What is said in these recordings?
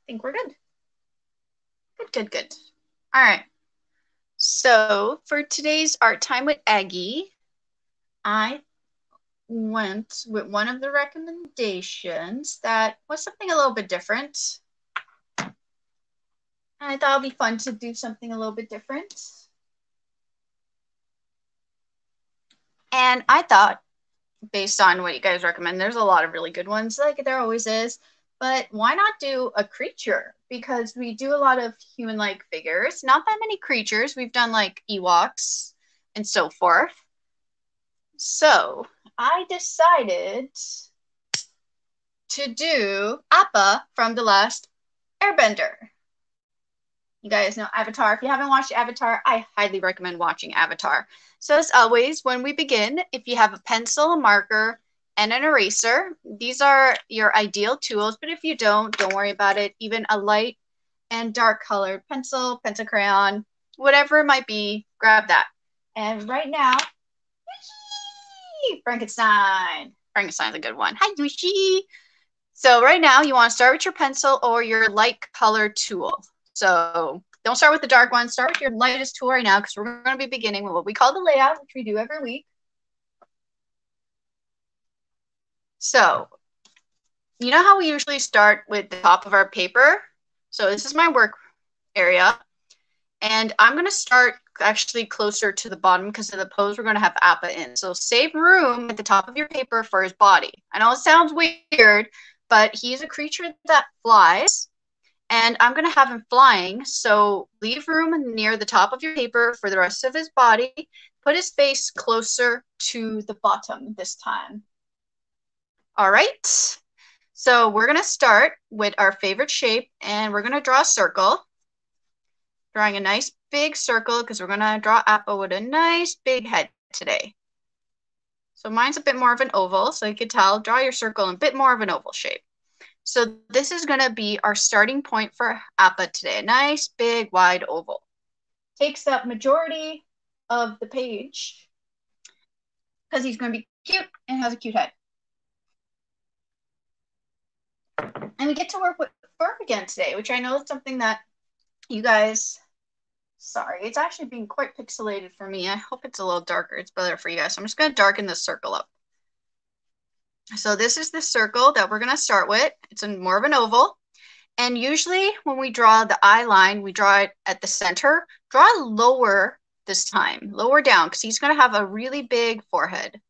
think we're good. Good. All right. So for today's art time with Aggie, I went with one of the recommendations that was something a little bit different. And I thought it'd be fun to do something a little bit different. And I thought, based on what you guys recommend, there's a lot of really good ones, like there always is. But why not do a creature? Because we do a lot of human-like figures. Not that many creatures. We've done like Ewoks and so forth. So I decided to do Appa from The Last Airbender. You guys know Avatar. If you haven't watched Avatar, I highly recommend watching Avatar. So as always, when we begin, if you have a pencil, a marker, and an eraser, these are your ideal tools, but if you don't worry about it. Even a light and dark colored pencil, pencil crayon, whatever it might be, grab that. And right now, Frankenstein. Frankenstein's a good one. Hi, Yoshi. So right now, you want to start with your pencil or your light colored tool. So don't start with the dark one. Start with your lightest tool right now, because we're going to be beginning with what we call the layout, which we do every week. So you know how we usually start with the top of our paper? So this is my work area. And I'm going to start actually closer to the bottom because of the pose we're going to have Appa in. So save room at the top of your paper for his body. I know it sounds weird, but he's a creature that flies. And I'm going to have him flying. So leave room near the top of your paper for the rest of his body. Put his face closer to the bottom this time. All right. So we're going to start with our favorite shape, and we're going to draw a circle. Drawing a nice big circle because we're going to draw Appa with a nice big head today. So mine's a bit more of an oval, so you can tell, draw your circle in a bit more of an oval shape. So this is going to be our starting point for Appa today. A nice, big, wide oval. Takes up majority of the page because he's going to be cute and has a cute head. And we get to work with fur again today, which I know is something that you guys... Sorry, it's actually being quite pixelated for me. I hope it's a little darker. It's better for you guys. So I'm just going to darken this circle up. So this is the circle that we're going to start with. It's more of an oval. And usually when we draw the eye line, we draw it at the center. Draw lower this time, lower down, because he's going to have a really big forehead.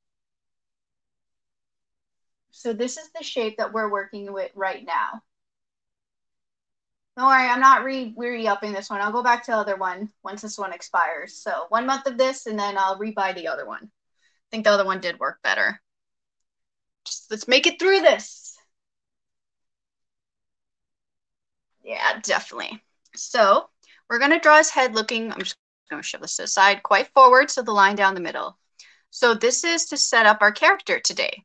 So this is the shape that we're working with right now. Don't worry, I'm not re-upping this one. I'll go back to the other one once this one expires. So 1 month of this, and then I'll rebuy the other one. I think the other one did work better. Just let's make it through this. Yeah, definitely. So we're going to draw his head looking, I'm just going to shove this to the side, quite forward, so the line down the middle. So this is to set up our character today.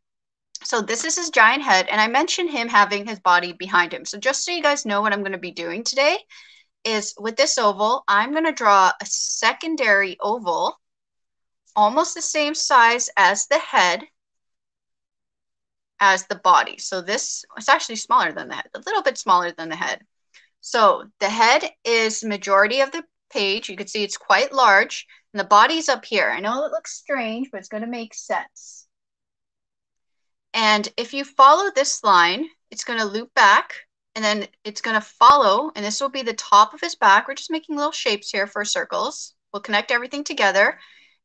So this is his giant head, and I mentioned him having his body behind him. So just so you guys know what I'm going to be doing today is with this oval, I'm going to draw a secondary oval, almost the same size as the head, as the body. So this is actually smaller than the head, a little bit smaller than the head. So the head is the majority of the page. You can see it's quite large, and the body's up here. I know it looks strange, but it's going to make sense. And if you follow this line, it's going to loop back, and then it's going to follow, and this will be the top of his back. We're just making little shapes here for circles. We'll connect everything together.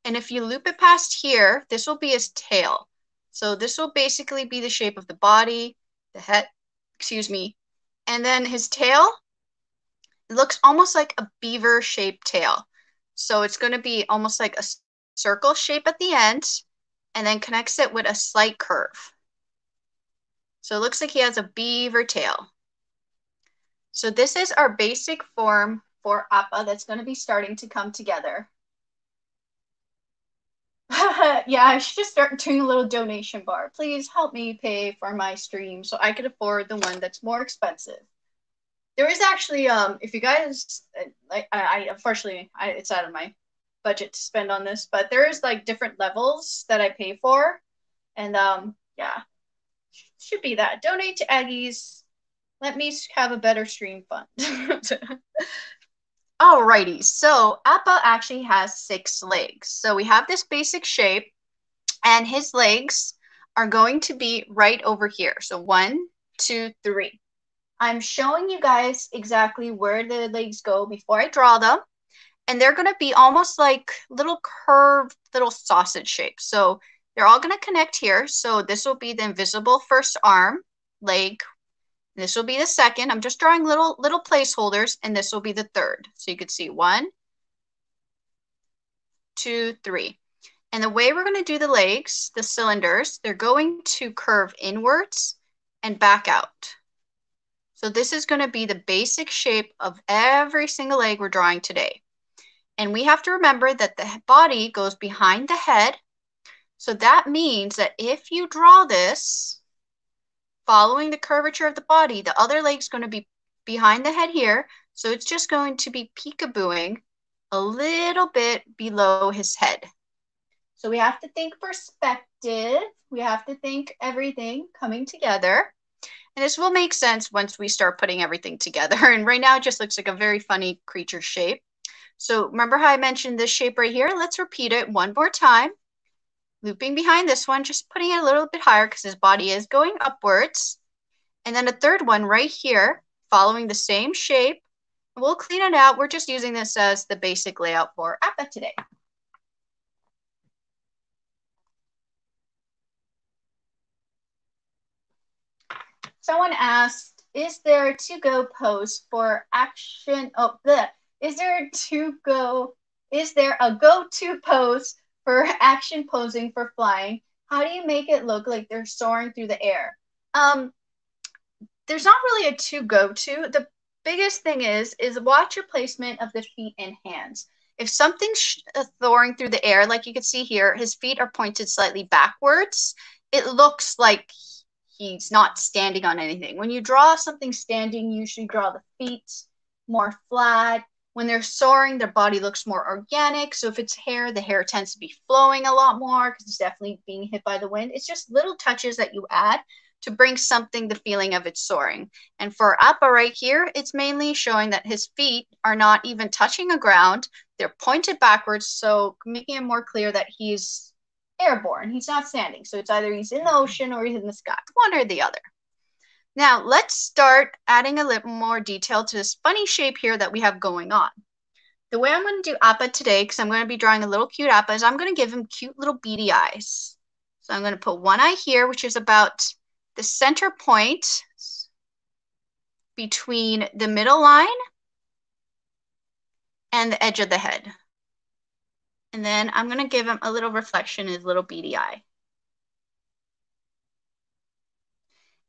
And if you loop it past here, this will be his tail. So this will basically be the shape of the body, the head, excuse me. And then his tail, it looks almost like a beaver-shaped tail. So it's going to be almost like a circle shape at the end, and then connects it with a slight curve. So it looks like he has a beaver tail. So this is our basic form for Appa that's going to be starting to come together. Yeah, I should just start doing a little donation bar. Please help me pay for my stream so I could afford the one that's more expensive. There is actually, if you guys, unfortunately, it's out of my budget to spend on this, but there is like different levels that I pay for. And yeah. Should be that. Donate to Aggies Let me have a better stream fund. Alrighty, so Appa actually has 6 legs. So we have this basic shape, and his legs are going to be right over here. So 1, 2, 3. I'm showing you guys exactly where the legs go before I draw them. And they're going to be almost like little curved little sausage shapes. So they're all going to connect here. So this will be the invisible first arm, leg. This will be the second. I'm just drawing little placeholders, and this will be the third. So you could see 1, 2, 3. And the way we're going to do the legs, the cylinders, they're going to curve inwards and back out. So this is going to be the basic shape of every single leg we're drawing today. And we have to remember that the body goes behind the head. So that means that if you draw this, following the curvature of the body, the other leg's going to be behind the head here. So it's just going to be peekabooing a little bit below his head. So we have to think perspective. We have to think everything coming together. And this will make sense once we start putting everything together. And right now it just looks like a very funny creature shape. So remember how I mentioned this shape right here? Let's repeat it one more time. Looping behind this one, just putting it a little bit higher because his body is going upwards. And then a third one right here, following the same shape. We'll clean it out. We're just using this as the basic layout for Appa today. Someone asked, is there a to-go pose for action? Is there a go-to pose for action posing for flying? How do you make it look like they're soaring through the air? There's not really a to-go-to. The biggest thing is watch your placement of the feet and hands. If something's soaring through the air, like you can see here, his feet are pointed slightly backwards. It looks like he's not standing on anything. When you draw something standing, you usually draw the feet more flat. When they're soaring, their body looks more organic. So if it's hair, the hair tends to be flowing a lot more because it's definitely being hit by the wind. It's just little touches that you add to bring something the feeling of it soaring. And for Appa right here, it's mainly showing that his feet are not even touching the ground. They're pointed backwards, so making it more clear that he's airborne. He's not standing. So it's either he's in the ocean or he's in the sky, one or the other. Now let's start adding a little more detail to this funny shape here that we have going on. The way I'm going to do Appa today, because I'm going to be drawing a little cute Appa, is I'm going to give him cute little beady eyes. So I'm going to put one eye here, which is about the center point between the middle line and the edge of the head. And then I'm going to give him a little reflection in his little beady eye.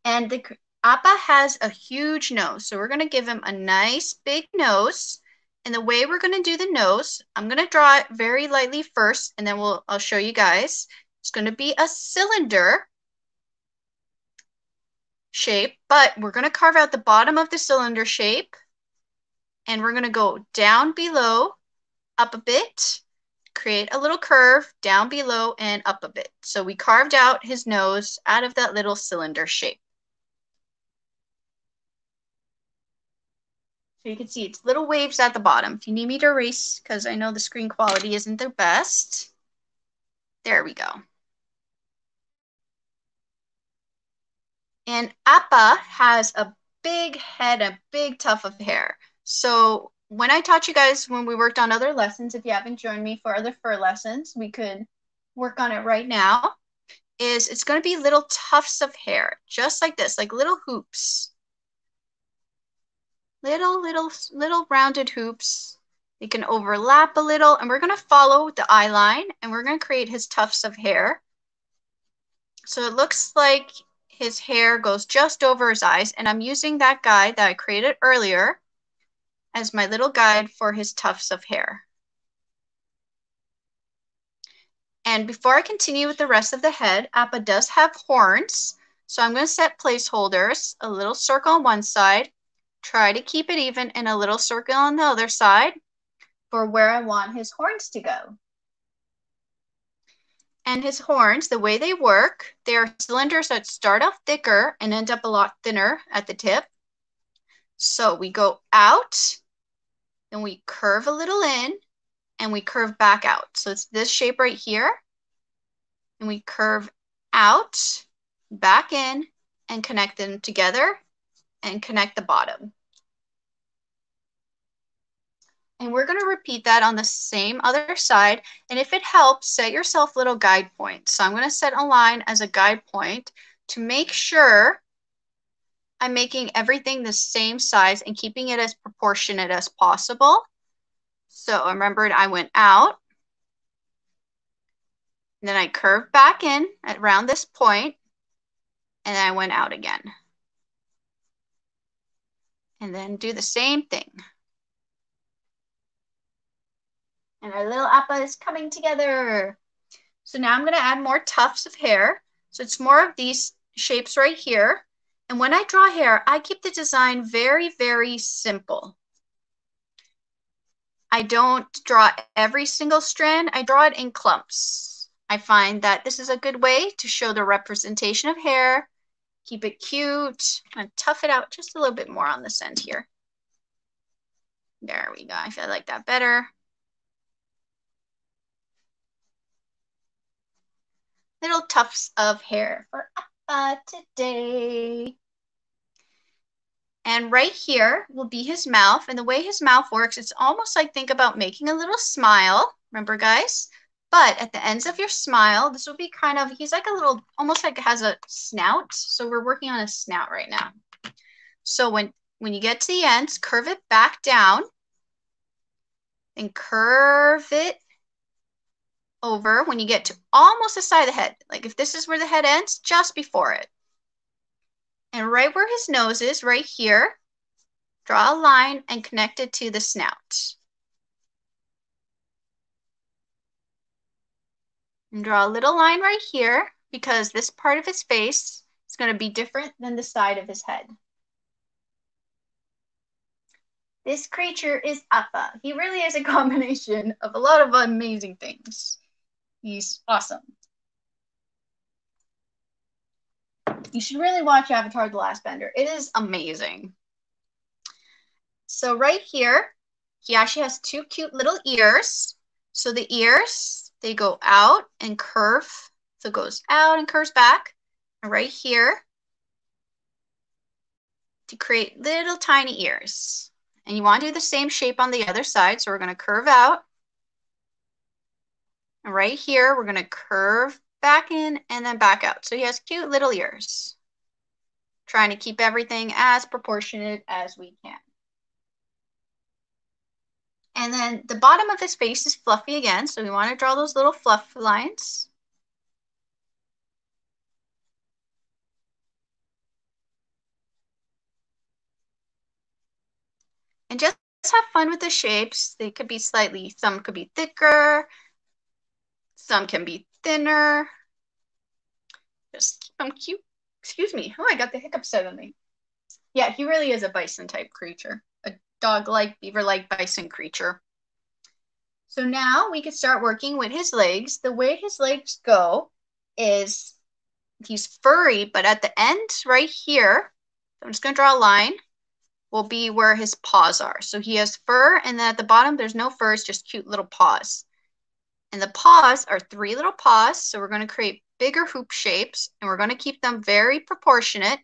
And the Appa has a huge nose, so we're going to give him a nice big nose. And the way we're going to do the nose, I'm going to draw it very lightly first, and then I'll show you guys. It's going to be a cylinder shape, but we're going to carve out the bottom of the cylinder shape, and we're going to go down below, up a bit, create a little curve down below and up a bit. So we carved out his nose out of that little cylinder shape. So you can see it's little waves at the bottom. If you need me to erase, because I know the screen quality isn't the best. There we go. And Appa has a big head, a big tuft of hair. So when I taught you guys when we worked on other lessons, if you haven't joined me for other fur lessons, we could work on it right now, it's going to be little tufts of hair, just like this, like little hoops. Little rounded hoops. They can overlap a little, and we're going to follow the eye line, and we're going to create his tufts of hair. So it looks like his hair goes just over his eyes, and I'm using that guide that I created earlier as my little guide for his tufts of hair. And before I continue with the rest of the head, Appa does have horns, so I'm going to set placeholders, a little circle on one side, try to keep it even, and a little circle on the other side for where I want his horns to go. And his horns, the way they work, they are cylinders that start off thicker and end up a lot thinner at the tip. So we go out, then we curve a little in, and we curve back out. So it's this shape right here, and we curve out, back in, and connect them together, and connect the bottom. And we're going to repeat that on the same other side. And if it helps, set yourself little guide points. So I'm going to set a line as a guide point to make sure I'm making everything the same size and keeping it as proportionate as possible. So I remembered I went out, and then I curved back in at around this point, and then I went out again. And then do the same thing. And our little Appa is coming together. So now I'm going to add more tufts of hair. So it's more of these shapes right here. And when I draw hair, I keep the design very, very simple. I don't draw every single strand. I draw it in clumps. I find that this is a good way to show the representation of hair. Keep it cute. I'm going to tough it out just a little bit more on this end here. There we go. I feel like that better. Little tufts of hair for Appa today. And right here will be his mouth. And the way his mouth works, it's almost like, think about making a little smile. Remember, guys? But at the ends of your smile, this will be kind of, he's like a little, almost like it has a snout. So we're working on a snout right now. So when you get to the ends, curve it back down and curve it over when you get to almost the side of the head. Like if this is where the head ends, just before it. And right where his nose is, right here, draw a line and connect it to the snout. And draw a little line right here because this part of his face is going to be different than the side of his head. This creature is Appa. He really is a combination of a lot of amazing things. He's awesome. You should really watch Avatar: The Last Airbender. It is amazing. So right here, he actually has two cute little ears. So the ears, they go out and curve. So it goes out and curves back. And right here, to create little tiny ears. And you want to do the same shape on the other side. So we're going to curve out. And right here, we're going to curve back in and then back out. So he has cute little ears. Trying to keep everything as proportionate as we can. And then the bottom of his face is fluffy again. So we want to draw those little fluff lines. And just have fun with the shapes. They could be slightly, some could be thicker. Some can be thinner. Just keep them cute. Excuse me. Oh, I got the hiccups suddenly. Yeah, he really is a bison type creature. A dog-like, beaver-like bison creature. So now we can start working with his legs. The way his legs go is he's furry, but at the end right here, I'm just going to draw a line, will be where his paws are. So he has fur, and then at the bottom, there's no fur. It's just cute little paws. And the paws are three little paws. So we're going to create bigger hoop shapes, and we're going to keep them very proportionate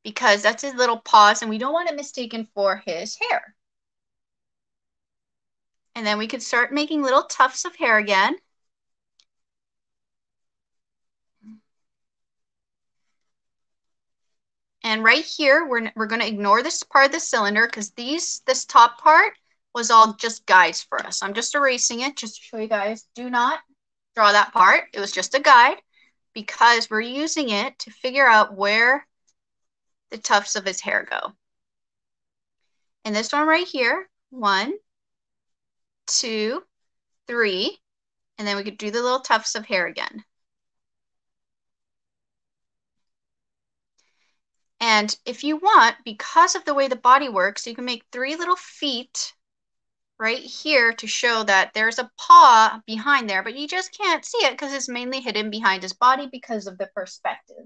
because that's his little paws, and we don't want it mistaken for his hair. And then we could start making little tufts of hair again. And right here, we're going to ignore this part of the cylinder because this top part was all just guides for us. I'm just erasing it just to show you guys. Do not draw that part. It was just a guide because we're using it to figure out where the tufts of his hair go. And this one right here, 1, 2, 3, and then we could do the little tufts of hair again. And if you want, because of the way the body works, you can make 3 little feet right here to show that there's a paw behind there, but you just can't see it because it's mainly hidden behind his body because of the perspective.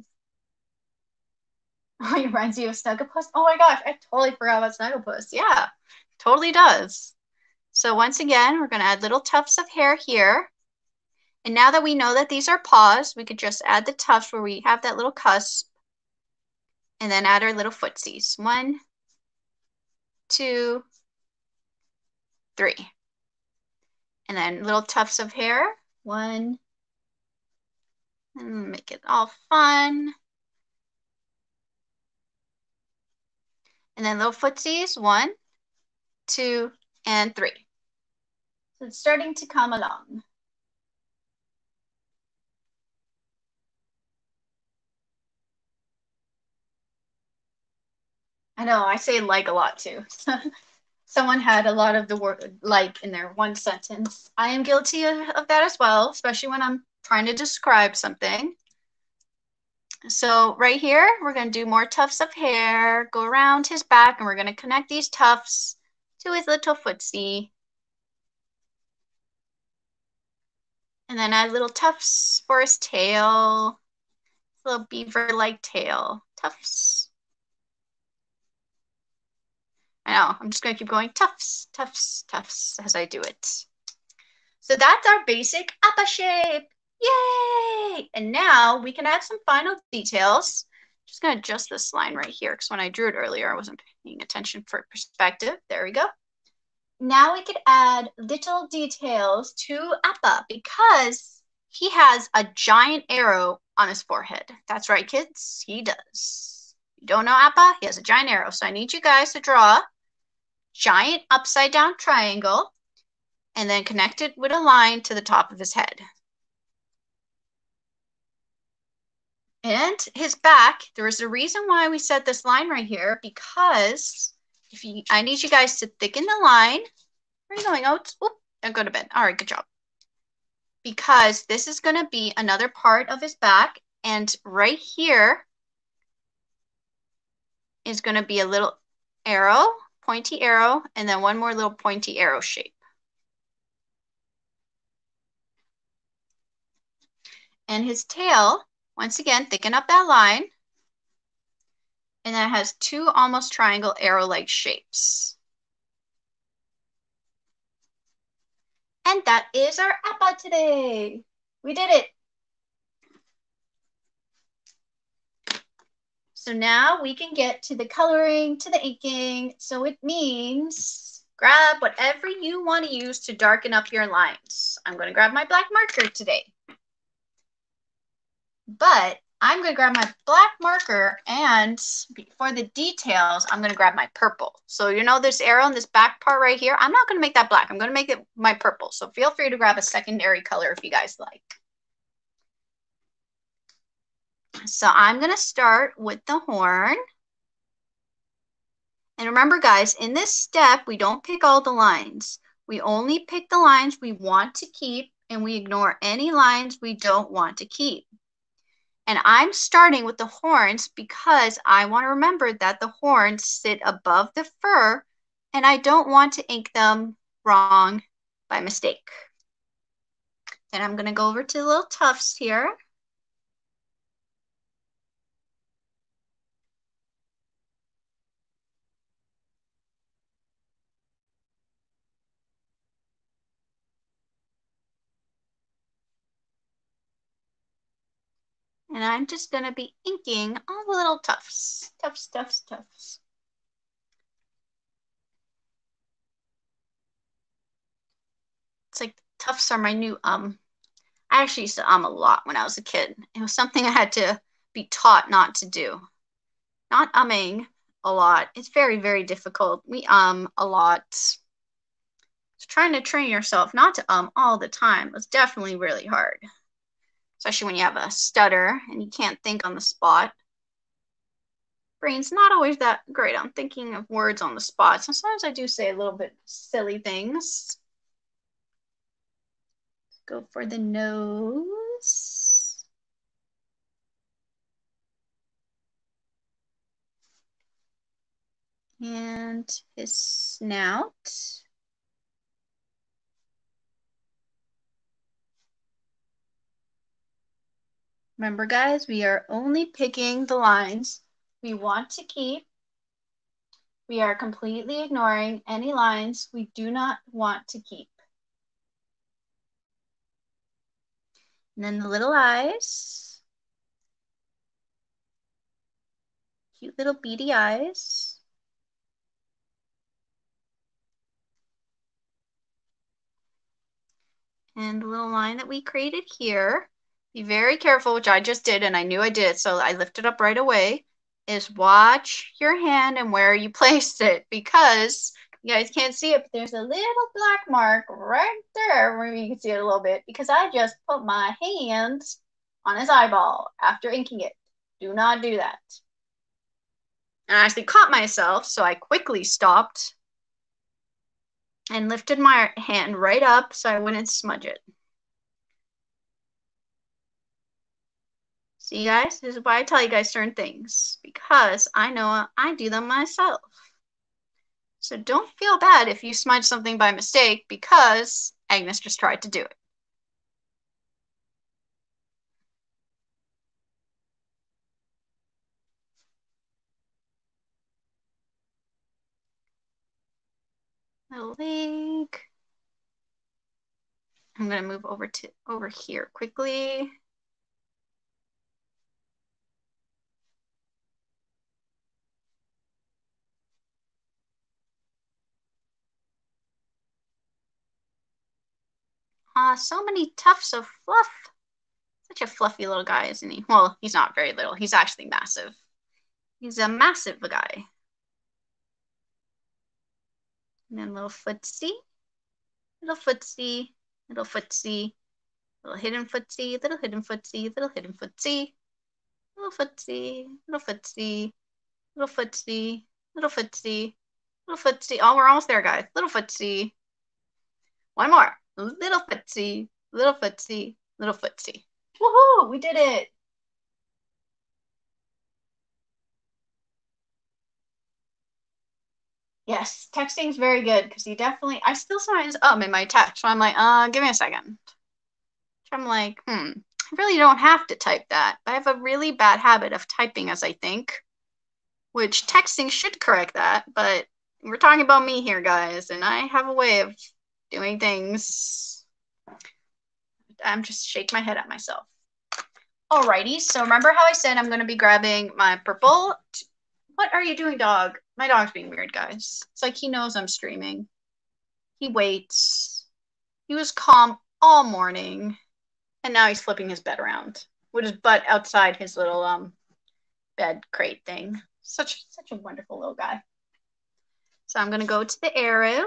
Oh, it reminds you of Snugglepuss? Oh my gosh, I totally forgot about Snugglepuss. Yeah, totally does. So once again, we're going to add little tufts of hair here. And now that we know that these are paws, we could just add the tufts where we have that little cusp. And then add our little footsies. 1, 2, 3. And then little tufts of hair. 1. And make it all fun. And then little footsies. 1, 2, and 3. So it's starting to come along. I know, I say like a lot too. Someone had a lot of the word like in their one sentence. I am guilty of that as well, especially when I'm trying to describe something. So right here, we're going to do more tufts of hair, go around his back, and we're going to connect these tufts to his little footsie. And then add little tufts for his tail, little beaver-like tail, tufts. I know, I'm just going to keep going tufts, tufts, tufts as I do it. So that's our basic Appa shape. Yay! And now we can add some final details. Just going to adjust this line right here because when I drew it earlier, I wasn't paying attention for perspective. There we go. Now we could add little details to Appa because he has a giant arrow on his forehead. That's right, kids. He does. You don't know Appa? He has a giant arrow. So I need you guys to draw a giant upside down triangle and then connect it with a line to the top of his head. And his back, there is a reason why we set this line right here, because I need you guys to thicken the line. Where are you going, Oats? Oop, don't go to bed. All right, good job. Because this is going to be another part of his back, and right here is going to be a little arrow, pointy arrow, and then one more little pointy arrow shape. And his tail, once again, thicken up that line. And then it has 2 almost triangle arrow-like shapes. And that is our Appa today. We did it. So now we can get to the coloring, to the inking. So it means grab whatever you want to use to darken up your lines. I'm going to grab my black marker today. But I'm going to grab my black marker, and for the details, I'm going to grab my purple. So you know this arrow in this back part right here? I'm not going to make that black. I'm going to make it my purple. So feel free to grab a secondary color if you guys like. So I'm going to start with the horn. And remember, guys, in this step, we don't pick all the lines. We only pick the lines we want to keep, and we ignore any lines we don't want to keep. And I'm starting with the horns because I want to remember that the horns sit above the fur, and I don't want to ink them wrong by mistake. Then I'm going to go over to the little tufts here. And I'm just going to be inking all the little tufts. Tufts, tufts, tufts. It's like tufts are my new I actually used to a lot when I was a kid. It was something I had to be taught not to do. Not umming a lot. It's very, very difficult. We a lot. So trying to train yourself not to all the time was definitely really hard. Especially when you have a stutter and you can't think on the spot. Brain's not always that great on thinking of words on the spot. Sometimes I do say a little bit silly things. Go for the nose. And his snout. Remember, guys, we are only picking the lines we want to keep. We are completely ignoring any lines we do not want to keep. And then the little eyes. Cute little beady eyes. And the little line that we created here. Be very careful, which I just did, and I knew I did, so I lifted up right away, is watch your hand and where you placed it, because you guys can't see it, but there's a little black mark right there where you can see it a little bit, because I just put my hand on his eyeball after inking it. Do not do that. And I actually caught myself, so I quickly stopped and lifted my hand right up so I wouldn't smudge it. See, guys, this is why I tell you guys certain things, because I know I do them myself. So don't feel bad if you smudge something by mistake, because Agnes just tried to do it. Little leg. I'm gonna move over here quickly. So many tufts of fluff. Such a fluffy little guy, isn't he? Well, he's not very little. He's actually massive. He's a massive guy. And then little footsie, little footsie, little footsie, little hidden footsie, little hidden footsie, little hidden footsie, little footsie, little footsie, little footsie, little footsie, little footsie. Oh, we're almost there, guys. Little footsie. One more. Little footsie, little footsie, little footsie. Woohoo! We did it. Yes, texting is very good because I still sometimes in my text. So I'm like, give me a second. So I'm like, I really don't have to type that. I have a really bad habit of typing as I think, which texting should correct that. But we're talking about me here, guys, and I have a way of doing things. I'm just shaking my head at myself. Alrighty, so remember how I said I'm going to be grabbing my purple? What are you doing, dog? My dog's being weird, guys. It's like he knows I'm streaming. He waits. He was calm all morning, and now he's flipping his bed around with his butt outside his little bed crate thing. Such a wonderful little guy. So I'm going to go to the arrow.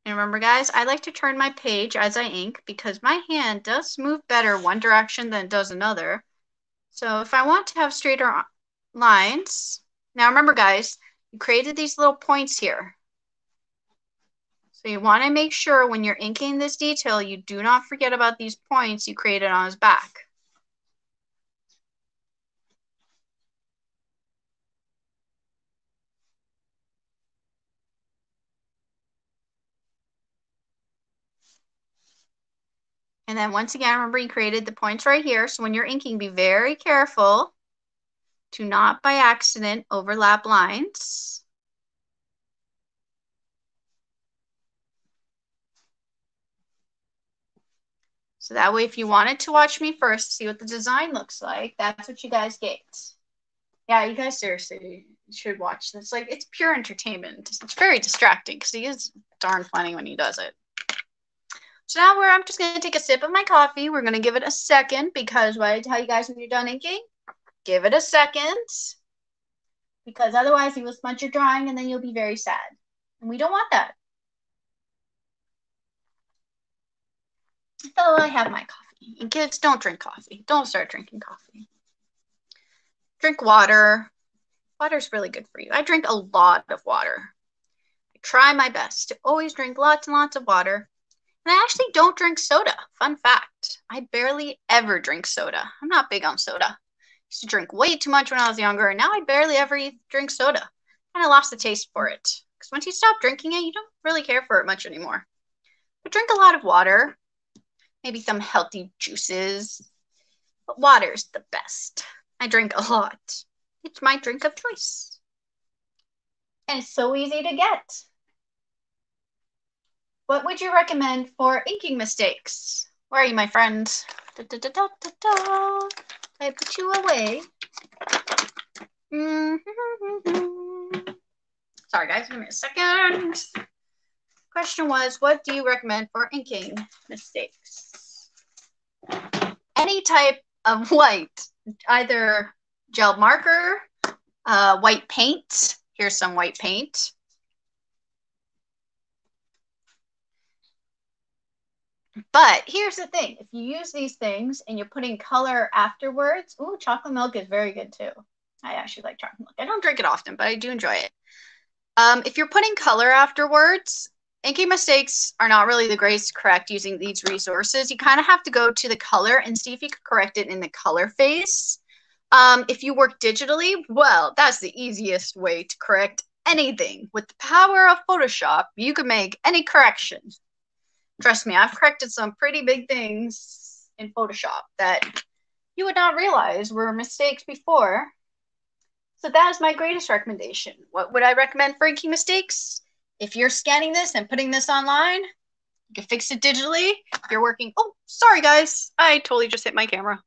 And remember, guys, I like to turn my page as I ink because my hand does move better one direction than it does another. So if I want to have straighter lines, now remember, guys, you created these little points here. So you want to make sure when you're inking this detail, you do not forget about these points you created on his back. And then once again, remember you created the points right here. So when you're inking, be very careful to not by accident overlap lines. So that way, if you wanted to watch me first, see what the design looks like, that's what you guys get. Yeah, you guys seriously should watch this. Like, it's pure entertainment. It's very distracting because he is darn funny when he does it. So now I'm just going to take a sip of my coffee. We're going to give it a second because what I tell you guys when you're done inking, give it a second. Because otherwise you will smudge your drawing and then you'll be very sad. And we don't want that. So I have my coffee. And kids, don't drink coffee. Don't start drinking coffee. Drink water. Water's really good for you. I drink a lot of water. I try my best to always drink lots and lots of water. And I actually don't drink soda. Fun fact. I barely ever drink soda. I'm not big on soda. I used to drink way too much when I was younger, and now I barely ever drink soda. Kind of lost the taste for it. Because once you stop drinking it, you don't really care for it much anymore. But drink a lot of water. Maybe some healthy juices. But water's the best. I drink a lot. It's my drink of choice. And it's so easy to get. What would you recommend for inking mistakes? Where are you, my friend? Da, da, da, da, da, da. I put you away. Sorry, guys, give me a second. Question was, what do you recommend for inking mistakes? Any type of white, either gel marker, white paint. Here's some white paint. But here's the thing. If you use these things and you're putting color afterwards, ooh, chocolate milk is very good too. I actually like chocolate milk. I don't drink it often, but I do enjoy it. If you're putting color afterwards, inking mistakes are not really the greatest to correct using these resources. You kind of have to go to the color and see if you can correct it in the color phase. If you work digitally, well, that's the easiest way to correct anything. With the power of Photoshop, you can make any correction. Trust me, I've corrected some pretty big things in Photoshop that you would not realize were mistakes before. So that is my greatest recommendation. What would I recommend for inking mistakes? If you're scanning this and putting this online, you can fix it digitally. If you're working, oh, sorry guys, I totally just hit my camera.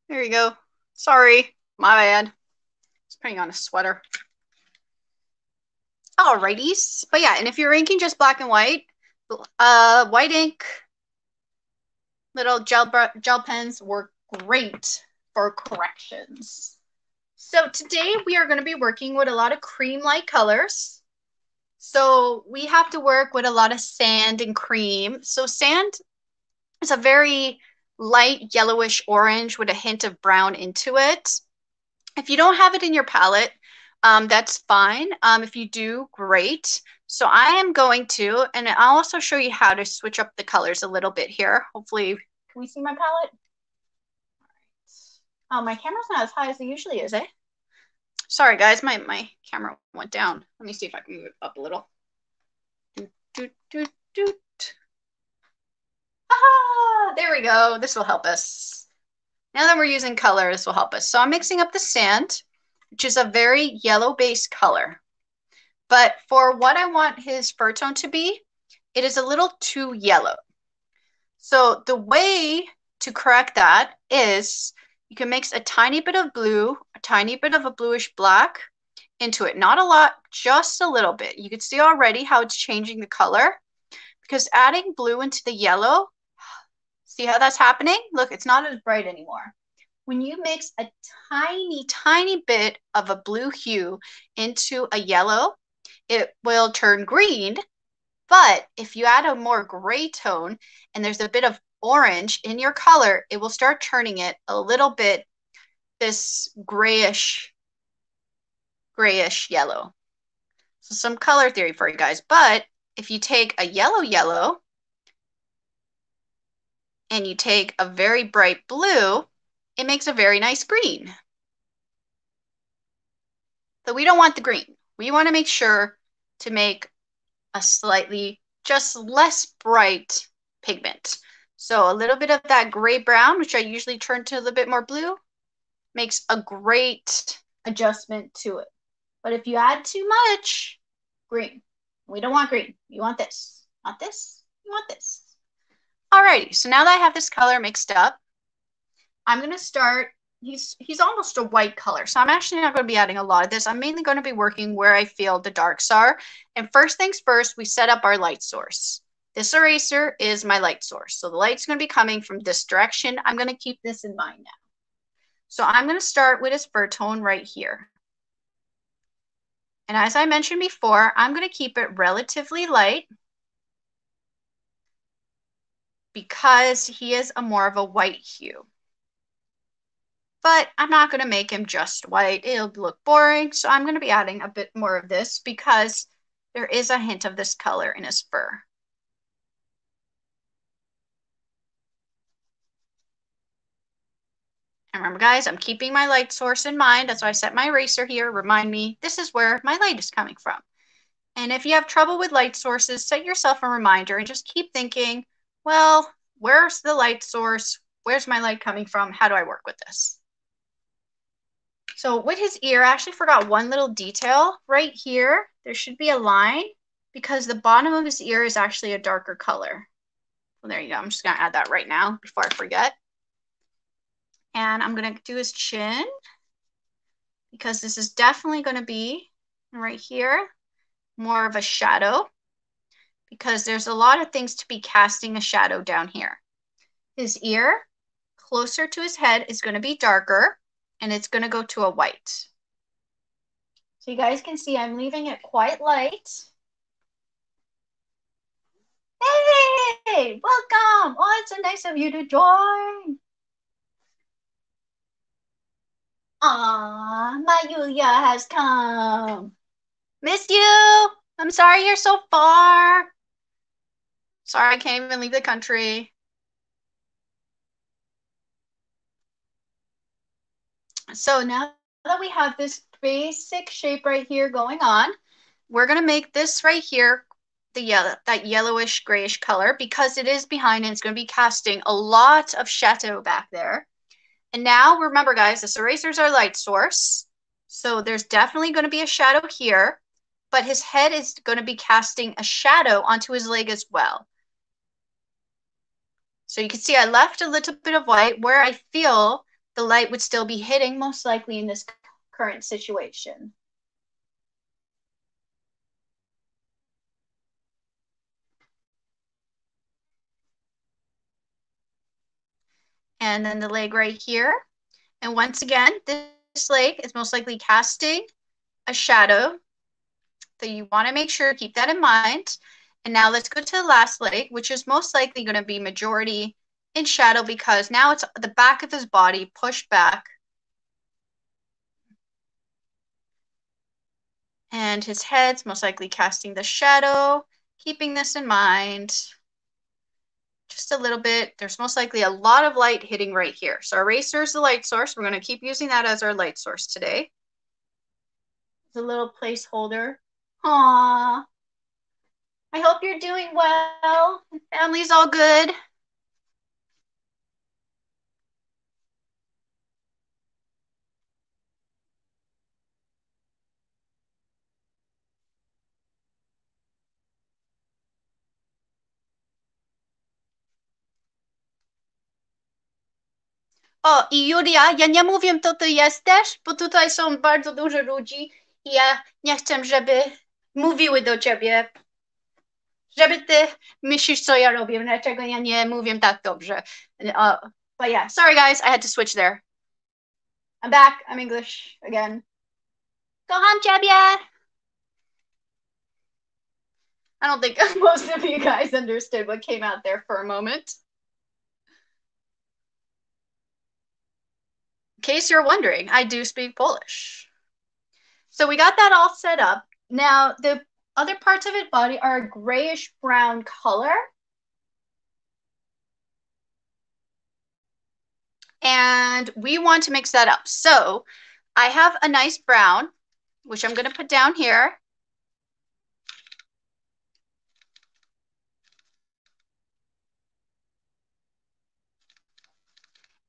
There you go. Sorry, my bad. Just putting on a sweater. Alrighties, but yeah, and if you're inking just black and white ink, little gel pens work great for corrections. So today we are going to be working with a lot of cream-like colors. So we have to work with a lot of sand and cream. So sand is a very light yellowish orange with a hint of brown into it. If you don't have it in your palette, that's fine. If you do, great. So I am going to, and I'll also show you how to switch up the colors a little bit here. Hopefully, can we see my palette? All right. Oh, my camera's not as high as it usually is, eh? Sorry, guys, my camera went down. Let me see if I can move it up a little. Ah, there we go. This will help us. Now that we're using color, this will help us. So I'm mixing up the sand, which is a very yellow-based color. But for what I want his fur tone to be, it is a little too yellow. So the way to correct that is you can mix a tiny bit of blue, a tiny bit of a bluish black into it. Not a lot, just a little bit. You can see already how it's changing the color because adding blue into the yellow, see how that's happening? Look, it's not as bright anymore. When you mix a tiny, tiny bit of a blue hue into a yellow, it will turn green. But if you add a more gray tone and there's a bit of orange in your color, it will start turning it a little bit this grayish yellow. So some color theory for you guys. But if you take a yellow and you take a very bright blue, it makes a very nice green. So we don't want the green. We want to make sure to make a slightly just less bright pigment. So a little bit of that gray brown, which I usually turn to a little bit more blue, makes a great adjustment to it. But if you add too much, green. We don't want green. You want this. Not this. You want this. Alrighty, so now that I have this color mixed up, I'm going to start, he's almost a white color, so I'm actually not going to be adding a lot of this. I'm mainly going to be working where I feel the darks are. And first things first, we set up our light source. This eraser is my light source. So the light's going to be coming from this direction. I'm going to keep this in mind now. So I'm going to start with his fur tone right here. And as I mentioned before, I'm going to keep it relatively light because he is more of a white hue. But I'm not going to make him just white. It'll look boring. So I'm going to be adding a bit more of this because there is a hint of this color in his fur. And remember, guys, I'm keeping my light source in mind. That's why I set my eraser here. Remind me, this is where my light is coming from. And if you have trouble with light sources, set yourself a reminder and just keep thinking, well, where's the light source? Where's my light coming from? How do I work with this? So with his ear, I actually forgot one little detail. Right here, there should be a line because the bottom of his ear is actually a darker color. Well, there you go. I'm just going to add that right now before I forget. And I'm going to do his chin because this is definitely going to be right here, more of a shadow because there's a lot of things to be casting a shadow down here. His ear, closer to his head, is going to be darker and it's going to go to a white. So you guys can see I'm leaving it quite light. Hey, welcome. Oh, it's so nice of you to join. Aw, my Yulia has come. Miss you. I'm sorry you're so far. Sorry I can't even leave the country. So now that we have this basic shape right here going on, we're going to make this right here that yellowish grayish color because it is behind and it's going to be casting a lot of shadow back there. And now remember guys, this eraser is our light source. So there's definitely going to be a shadow here, but his head is going to be casting a shadow onto his leg as well. So you can see I left a little bit of white where I feel the light would still be hitting most likely in this current situation. And then the leg right here. And once again, this leg is most likely casting a shadow. So you want to make sure to keep that in mind. And now let's go to the last leg, which is most likely going to be majority in shadow because now it's the back of his body pushed back. And his head's most likely casting the shadow, keeping this in mind. Just a little bit. There's most likely a lot of light hitting right here. So our eraser is the light source. We're going to keep using that as our light source today. It's a little placeholder. Aww. I hope you're doing well. Family's all good. O, i Julia, ja nie mówię, to ty jesteś, bo tutaj są bardzo dużo ludzi i ja nie chcę, żeby mówiły do ciebie, żeby ty myślisz, co ja robię, dlaczego ja nie mówię tak dobrze. But yeah, sorry guys, I had to switch there. I'm back, I'm English again. Kocham ciebie! I don't think most of you guys understood what came out there for a moment. In case you're wondering, I do speak Polish. So we got that all set up. Now, the other parts of his body are a grayish brown color. And we want to mix that up. So I have a nice brown, which I'm going to put down here.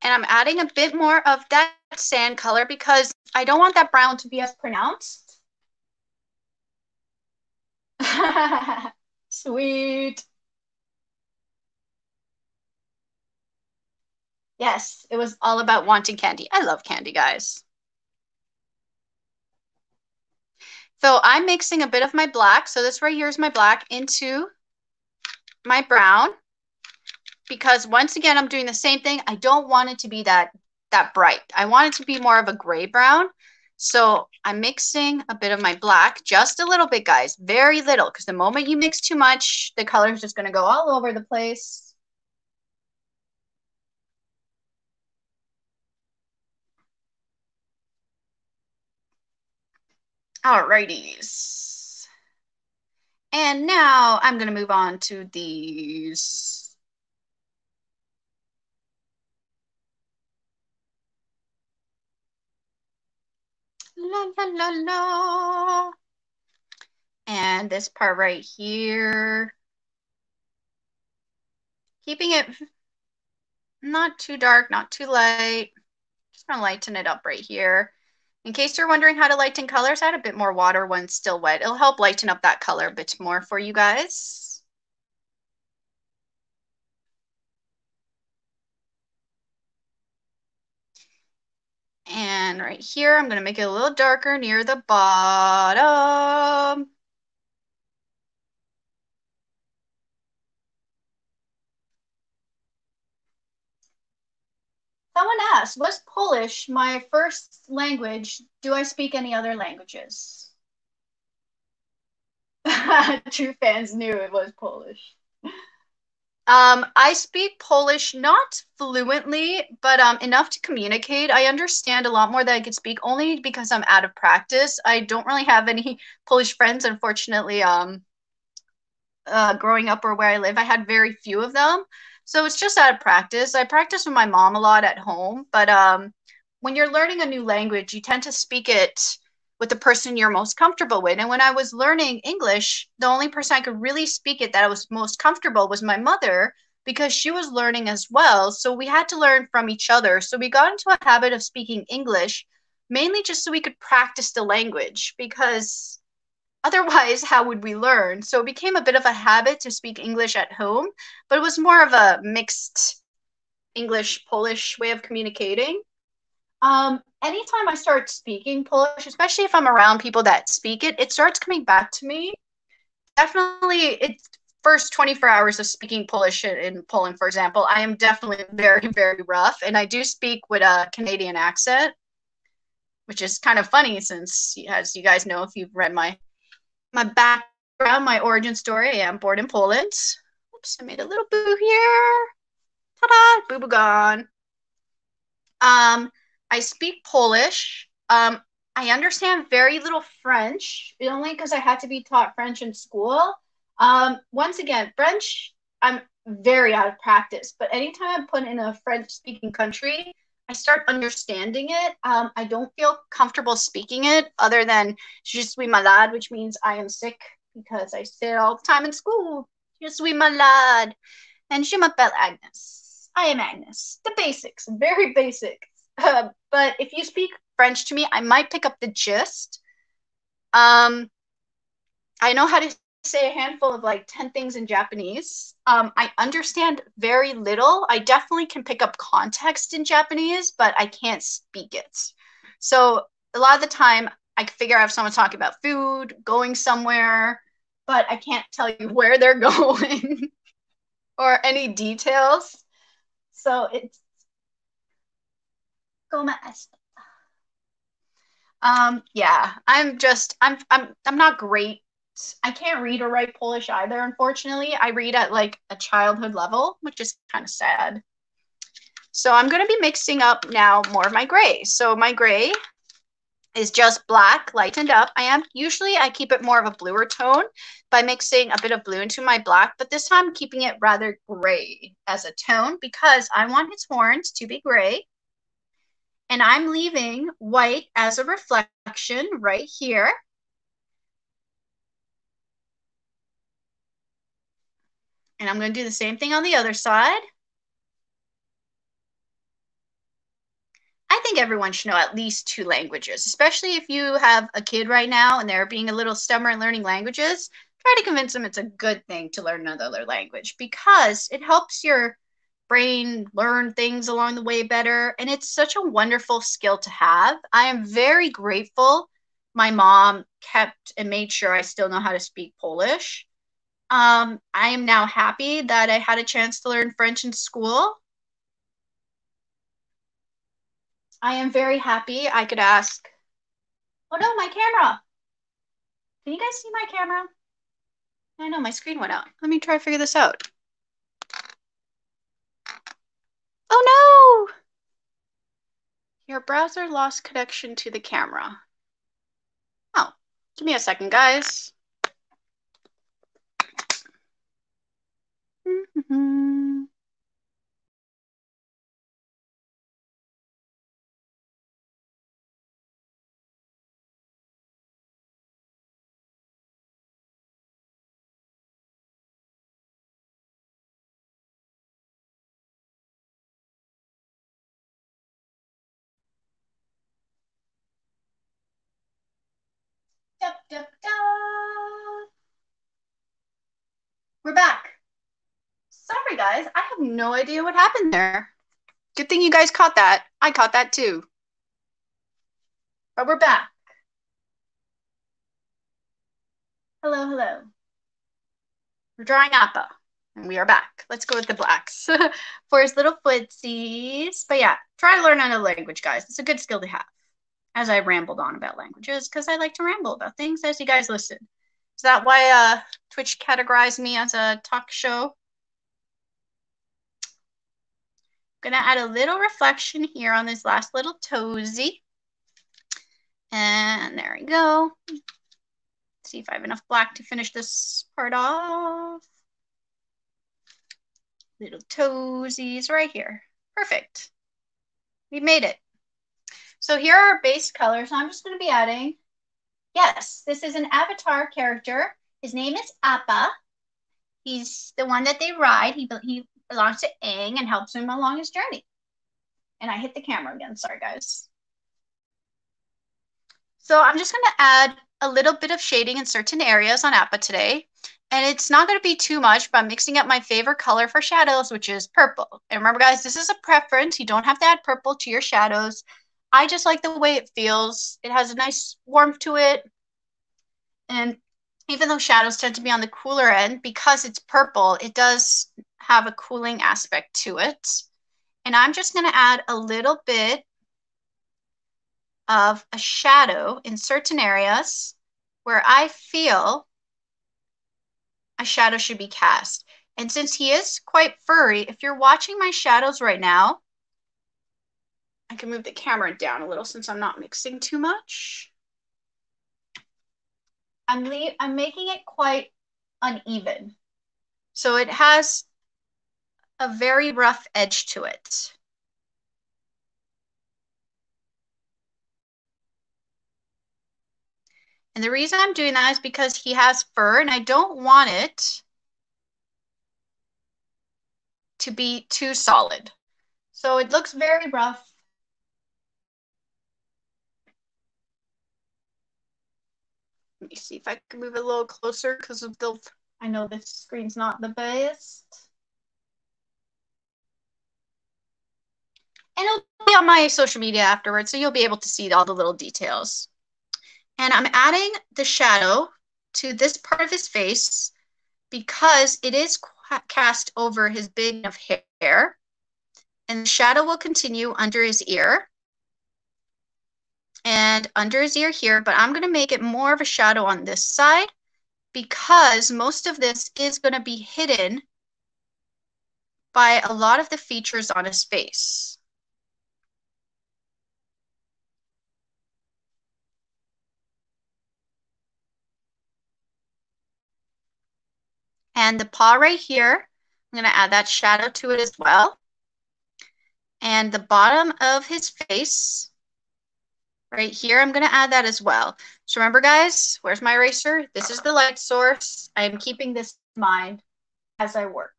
And I'm adding a bit more of that sand color because I don't want that brown to be as pronounced. Sweet. Yes, it was all about wanting candy. I love candy, guys. So I'm mixing a bit of my black. So this right here is my black into my brown. Because once again, I'm doing the same thing. I don't want it to be that bright. I want it to be more of a gray brown. So I'm mixing a bit of my black, just a little bit, guys, very little, because the moment you mix too much, the color is just going to go all over the place. Alrighties. And now I'm going to move on to these. La, la, la, la. And this part right here. Keeping it Not too dark, not too light. Just gonna lighten it up right here. In case you're wondering how to lighten colors, add a bit more water when it's still wet. It'll help lighten up that color a bit more for you guys. And right here, I'm gonna make it a little darker near the bottom. Someone asked, was Polish my first language? Do I speak any other languages? True fans knew it was Polish. I speak Polish not fluently, but enough to communicate. I understand a lot more than I could speak only because I'm out of practice. I don't really have any Polish friends, unfortunately. Growing up or where I live, I had very few of them. So it's just out of practice. I practice with my mom a lot at home, but when you're learning a new language, you tend to speak it with the person you're most comfortable with. And when I was learning English, the only person I could really speak it that I was most comfortable was my mother because she was learning as well. So we had to learn from each other. So we got into a habit of speaking English mainly just so we could practice the language because otherwise, how would we learn? So it became a bit of a habit to speak English at home, but it was more of a mixed English Polish way of communicating. Anytime I start speaking Polish, especially if I'm around people that speak it, it starts coming back to me. Definitely, it's first 24 hours of speaking Polish in Poland, for example, I am definitely very, very rough. And I do speak with a Canadian accent, which is kind of funny since, as you guys know, if you've read my background, my origin story. I am born in Poland. Oops, I made a little boo here. Ta-da, boo boo gone. I speak Polish. I understand very little French, only because I had to be taught French in school. Once again, French, I'm very out of practice, but anytime I'm put in a French-speaking country, I start understanding it. I don't feel comfortable speaking it other than je suis malade, which means I am sick because I say it all the time in school. Je suis malade. And je m'appelle Agnes. I am Agnes. The basics, very basic. But if you speak French to me, I might pick up the gist. Um, I know how to say a handful of like 10 things in Japanese. I understand very little. I definitely can pick up context in Japanese, but I can't speak it. So a lot of the time, I can figure out if someone's talking about food, going somewhere, but I can't tell you where they're going or any details. So it's yeah, I'm not great. I can't read or write Polish either, unfortunately. I read at like a childhood level, which is kind of sad. So I'm going to be mixing up now more of my gray. So my gray is just black lightened up. I keep it more of a bluer tone by mixing a bit of blue into my black, but this time I'm keeping it rather gray as a tone because I want its horns to be gray. And I'm leaving white as a reflection right here. And I'm going to do the same thing on the other side. I think everyone should know at least 2 languages, especially if you have a kid right now and they're being a little stubborn learning languages. Try to convince them it's a good thing to learn another language because it helps your brain learn things along the way better. And it's such a wonderful skill to have. I am very grateful my mom kept and made sure I still know how to speak Polish. I am now happy that I had a chance to learn French in school. I am very happy I could ask. Oh no, my camera. Can you guys see my camera? I know my screen went out. Let me try to figure this out. Oh no! Your browser lost connection to the camera. Oh, give me a second, guys. Sorry, guys. I have no idea what happened there. Good thing you guys caught that. I caught that too. But we're back. Hello, hello. We're drawing Appa, and we are back. Let's go with the blacks for his little footsies. But yeah, try to learn another language, guys. It's a good skill to have. As I rambled on about languages, because I like to ramble about things as you guys listen. Is that why Twitch categorized me as a talk show? Gonna add a little reflection here on this last little toesy. And there we go. See if I have enough black to finish this part off. Little toesies right here. Perfect. We made it. So here are our base colors. I'm just going to be adding, yes, this is an avatar character. His name is Appa. He's the one that they ride. He belongs to Aang and helps him along his journey. And I hit the camera again. Sorry, guys. So I'm just going to add a little bit of shading in certain areas on Appa today. And it's not going to be too much, but I'm mixing up my favorite color for shadows, which is purple. And remember, guys, this is a preference. You don't have to add purple to your shadows. I just like the way it feels. It has a nice warmth to it. And even though shadows tend to be on the cooler end, because it's purple, it does have a cooling aspect to it. And I'm just going to add a little bit of a shadow in certain areas where I feel a shadow should be cast. And since he is quite furry, if you're watching my shadows right now, I can move the camera down a little since I'm not mixing too much. I'm making it quite uneven. So it has a very rough edge to it. And the reason I'm doing that is because he has fur and I don't want it to be too solid. So it looks very rough. Let me see if I can move it a little closer because of the, I know this screen's not the best. And it'll be on my social media afterwards, so you'll be able to see all the little details. And I'm adding the shadow to this part of his face because it is cast over his big enough hair. And the shadow will continue under his ear and under his ear here, but I'm going to make it more of a shadow on this side because most of this is going to be hidden by a lot of the features on his face. And the paw right here, I'm going to add that shadow to it as well. And the bottom of his face, right here, I'm going to add that as well. So remember, guys, where's my eraser? This is the light source. I am keeping this in mind as I work.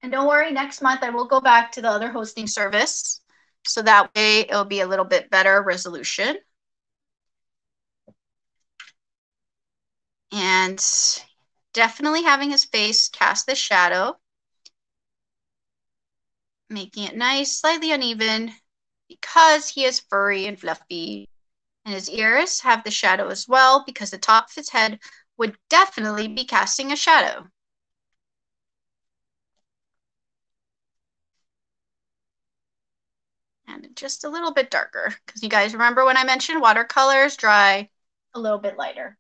And don't worry, next month I will go back to the other hosting service. So that way it'll be a little bit better resolution. And definitely having his face cast the shadow, making it nice, slightly uneven because he is furry and fluffy. And his ears have the shadow as well because the top of his head would definitely be casting a shadow. And just a little bit darker because you guys remember when I mentioned watercolors dry a little bit lighter.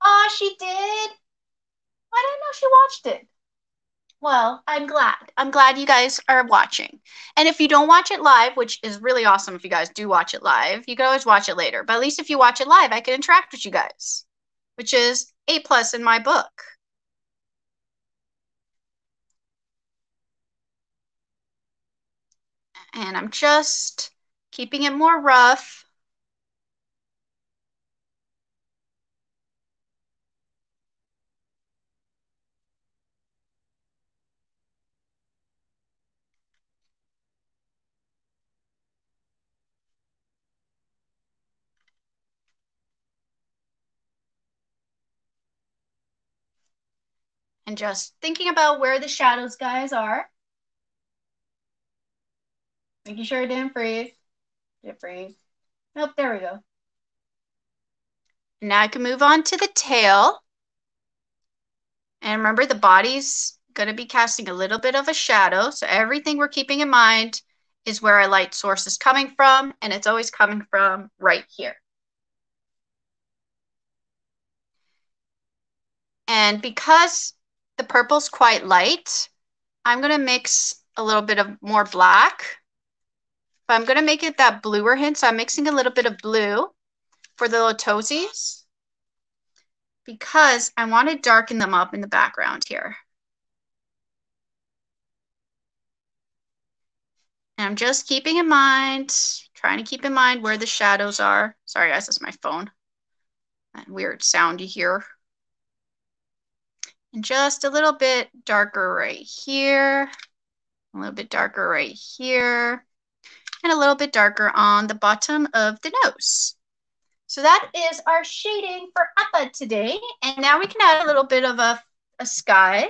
Oh, she did? I didn't know she watched it. Well, I'm glad. I'm glad you guys are watching. And if you don't watch it live, which is really awesome if you guys do watch it live, you can always watch it later. But at least if you watch it live, I can interact with you guys, which is A+ in my book. And I'm just keeping it more rough. And just thinking about where the shadows guys are. Making sure it didn't freeze. Did it freeze? Nope, there we go. Now I can move on to the tail. And remember, the body's going to be casting a little bit of a shadow. So everything we're keeping in mind is where our light source is coming from. And it's always coming from right here. And because the purple's quite light, I'm going to mix a little bit of more black. But I'm going to make it that bluer hint. So I'm mixing a little bit of blue for the little toesies, because I want to darken them up in the background here. And I'm just keeping in mind, trying to keep in mind where the shadows are. Sorry guys, that's my phone. That weird sound you hear. And just a little bit darker right here. A little bit darker right here. And a little bit darker on the bottom of the nose. So that is our shading for Appa today. And now we can add a little bit of a sky.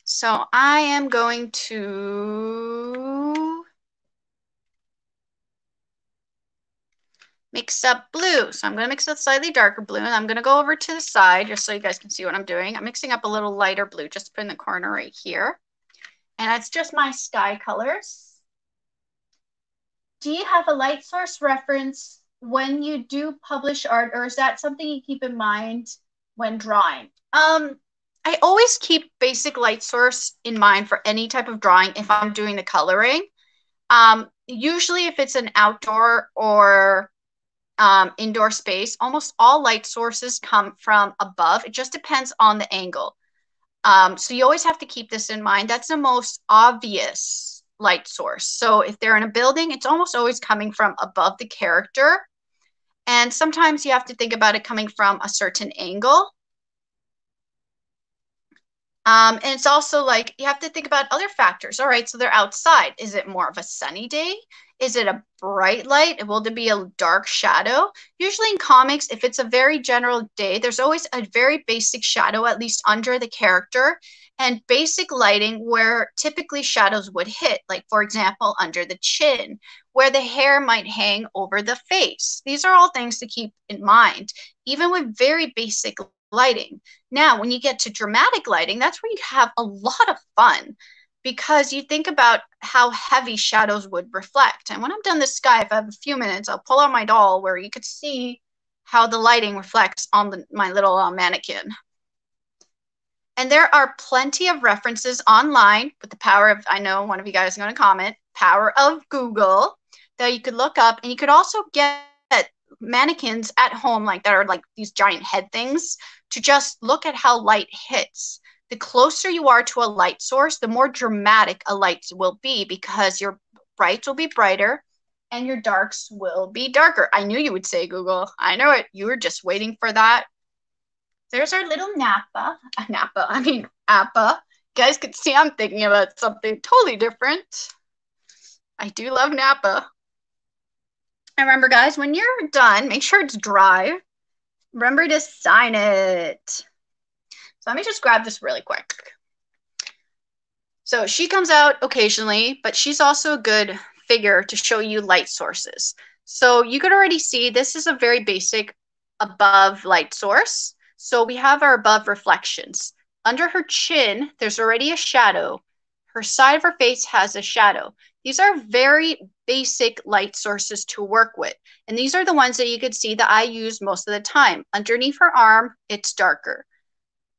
So I am going to mix up blue. So I'm going to mix a slightly darker blue, and I'm going to go over to the side just so you guys can see what I'm doing. I'm mixing up a little lighter blue just to put in the corner right here. And it's just my sky colors. Do you have a light source reference when you do publish art, or is that something you keep in mind when drawing? I always keep basic light source in mind for any type of drawing if I'm doing the coloring. Usually if it's an outdoor or indoor space, almost all light sources come from above. It just depends on the angle. So you always have to keep this in mind. That's the most obvious light source. So if they're in a building, it's almost always coming from above the character. And sometimes you have to think about it coming from a certain angle. And it's also like you have to think about other factors. All right, so they're outside. Is it more of a sunny day? Is it a bright light? Will there be a dark shadow? Usually in comics, if it's a very general day, there's always a very basic shadow, at least under the character, and basic lighting where typically shadows would hit, like, for example, under the chin, where the hair might hang over the face. These are all things to keep in mind, even with very basic lighting. Now, when you get to dramatic lighting, that's where you have a lot of fun, because you think about how heavy shadows would reflect. And when I'm done the sky, if I have a few minutes, I'll pull out my doll where you could see how the lighting reflects on my little mannequin. And there are plenty of references online with the power of, I know one of you guys is going to comment, power of Google, that you could look up. And you could also get mannequins at home like that are like these giant head things to just look at how light hits. The closer you are to a light source, the more dramatic a light will be, because your brights will be brighter and your darks will be darker. I knew you would say Google. I know it. You were just waiting for that. There's our little Appa. You guys could see I'm thinking about something totally different. I do love Nappa. And remember, guys, when you're done, make sure it's dry. Remember to sign it. So let me just grab this really quick. So she comes out occasionally, but she's also a good figure to show you light sources. So you could already see this is a very basic above light source. So we have our above reflections. Under her chin, there's already a shadow. Her side of her face has a shadow. These are very basic light sources to work with. And these are the ones that you could see that I use most of the time. Underneath her arm, it's darker.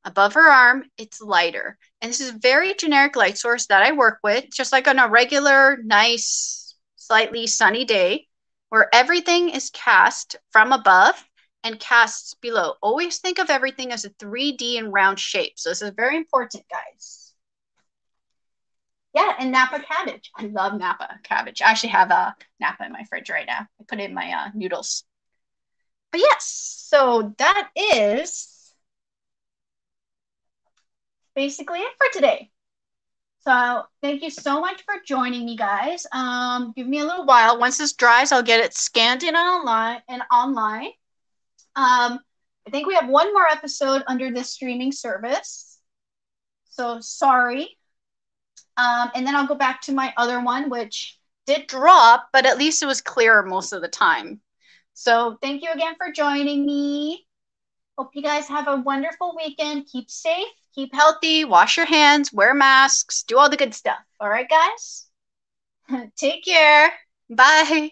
Above her arm, it's lighter. And this is a very generic light source that I work with, just like on a regular, nice, slightly sunny day, where everything is cast from above and casts below. Always think of everything as a 3D and round shape. So this is very important, guys. Yeah, and Napa cabbage. I love Napa cabbage. I actually have a Napa in my fridge right now. I put it in my noodles. But yes, so that is basically it for today. So thank you so much for joining me, guys. Give me a little while. Once this dries, I'll get it scanned in online. I think we have one more episode under this streaming service. So sorry. And then I'll go back to my other one, which did drop, but at least it was clearer most of the time. So thank you again for joining me. Hope you guys have a wonderful weekend. Keep safe, keep healthy, wash your hands, wear masks, do all the good stuff. All right, guys? Take care. Bye.